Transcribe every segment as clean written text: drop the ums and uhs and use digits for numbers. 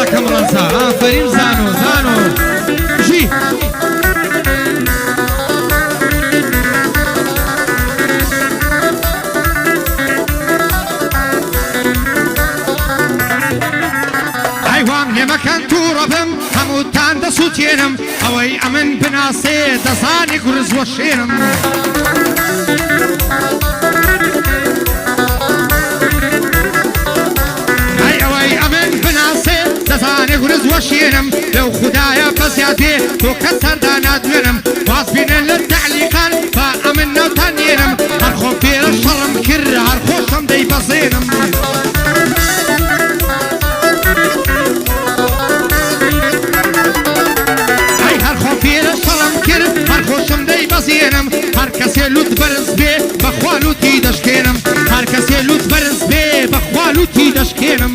دەکەم ڕەنسا ئافەرین زانۆ زانۆ ژی ئەیوام لێمەکەن تووڕەبم هەمووتان دەسووتێنم ئەوەی ئەمن بناسێ دەزانی گورز وە شێنم دەزانێ گورز وە شێنم لەو خودایە بەزیاد بێ تۆ کە سەردا نادوێنم واز بینن لە تەعلیقان با ئەمن ناوتان نێنم هەر خۆ فێرە شەڕم کرد هەر خۆشم دەیبەزێنم ئەی هەر خۆ فێرە شەڕم کرد هەر خۆشم دەیبەزێنم هەر کەسێ لوت بەرز بێ بەخوا لوتی دەشکێنم هەر کەسێ لوت بەرز بێ بەخوا لوتی دەشکێنم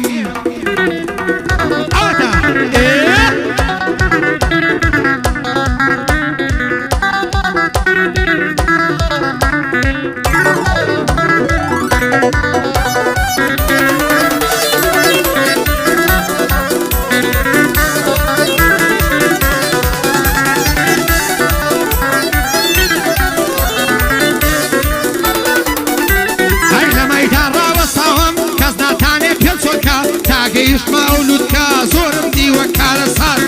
گەیشت مەولودکە زۆرم دیوە کارە سار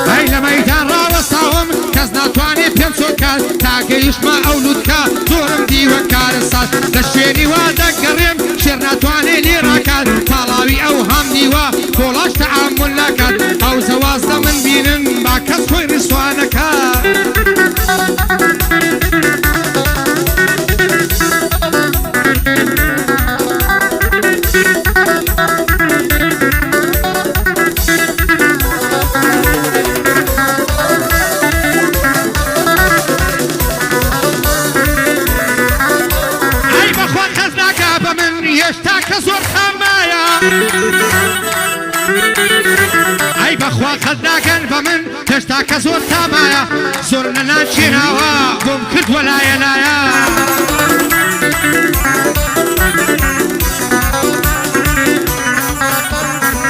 ئەی لە مەیدان ڕاوەستاوم کەس ناتوانێ پێم چۆکات تا گەیشتمە ئەولودکە زۆرم دیوە کارە سار لە شوێنی وا دەگەڕێم شێر ناتوانێ لێ ڕاکات تاڵاوی ئەو هەم دیوە کۆڵاش تەعامل ناکات ئەو زەوازدە من بینن با کەس خۆی ڕیسوانەکات هێشتا کە زۆر خامایە ئەی بەخوا خەت ناکەن بە من هێشتا کە زۆر تامایە زۆر لە ناچێناوە بۆم کردوە لایە لایە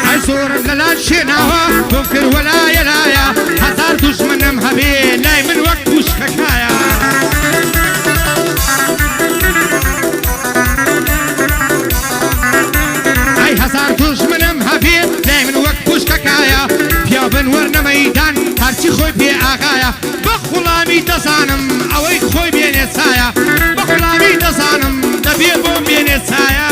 ئەی زۆرم لە ناچێناوە بۆم کردوە لایە لایە هەزار دوژمنم هەبێ لای من وەک پوشکەکایە هەزار دوژمنم هەبێ لای من وەک پوشکەکایە پیا بن وەرنە مەیدان هەرچی خۆی پێ ئاغایە بە خوڵامی دەزانم ئەوەی خۆی بێنێ چایە بە خوڵامی دەزانم دەبێ بۆم بێنێ چایە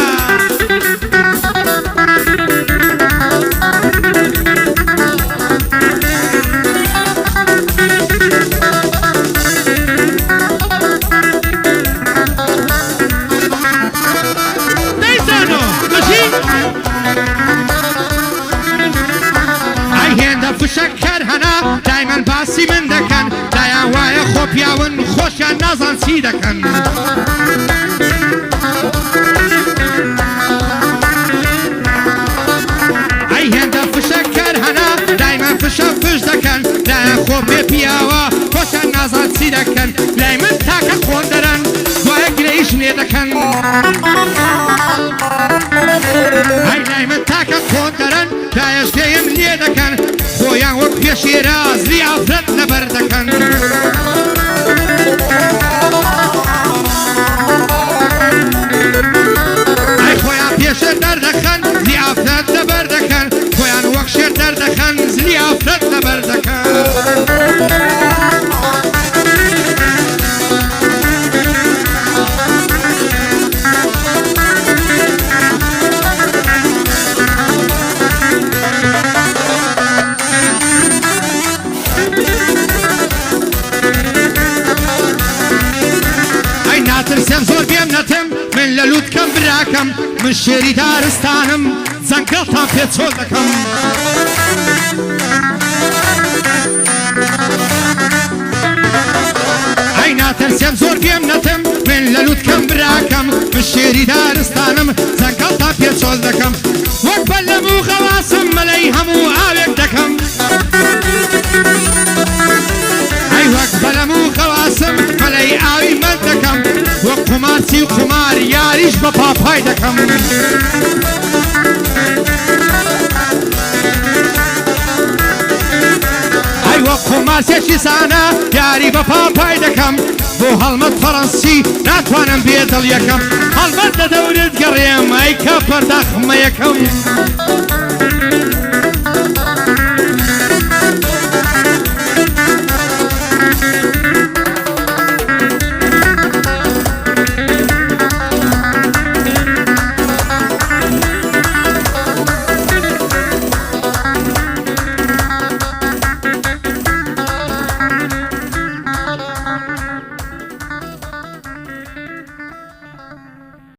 فشەکەر هەنا دایمەن باسی من دەکەن دایان وایە خۆ پیاون خۆشیان نازان چی دەکەن ئەی هێندە فشەکەر هەنا دایمەن فشە فش دەکەن دایان خۆ پێ پیاوە خۆشیان نازان چی دەکەن لای من تاکە خۆن دەرەن وایە گرەیش لێ دەکەن ئەی لای من تاکە خۆن دەرەن دایەش پێیم لێ دەکەن خۆیان وەک پێشێرە زری ئافرەت لەبەر دەکەن ئەی خۆیان پێشێر دەردەکەن زری ئافرەت لەبەر دەکەن خۆیان وەک شێر دەردەکەن زری ئافرەت لەبەر دەکەن ناترسم زۆر بێم نەتم من لە لووتکەم براکەم من شێری دارستانم جەنگەڵتان پێچۆ دەکەم ئەی ناترسم زۆر بێم نەتم من لە لووتکەم براکەم من شێری دارستانم جەنگەڵتان پێچۆ دەکەم وەک بەلەم و غەواسم مەلەی هەموو ئاوێک دەکەم ئەی وەک بەلەم و غەواسم مەلەی ئاوی من دەکەم وەک قمارچی قمار یاریش بە پاپای دەکەم ئەیوە قمارچێکی زانە یاری بە پاپای دەکەم بۆ هەڵمەت فەڕەنسی ناتوانم بێ دڵ یەکەم هەڵمەت لە دەورت گەڕێم ئەی کە پەردەخمە یەکەم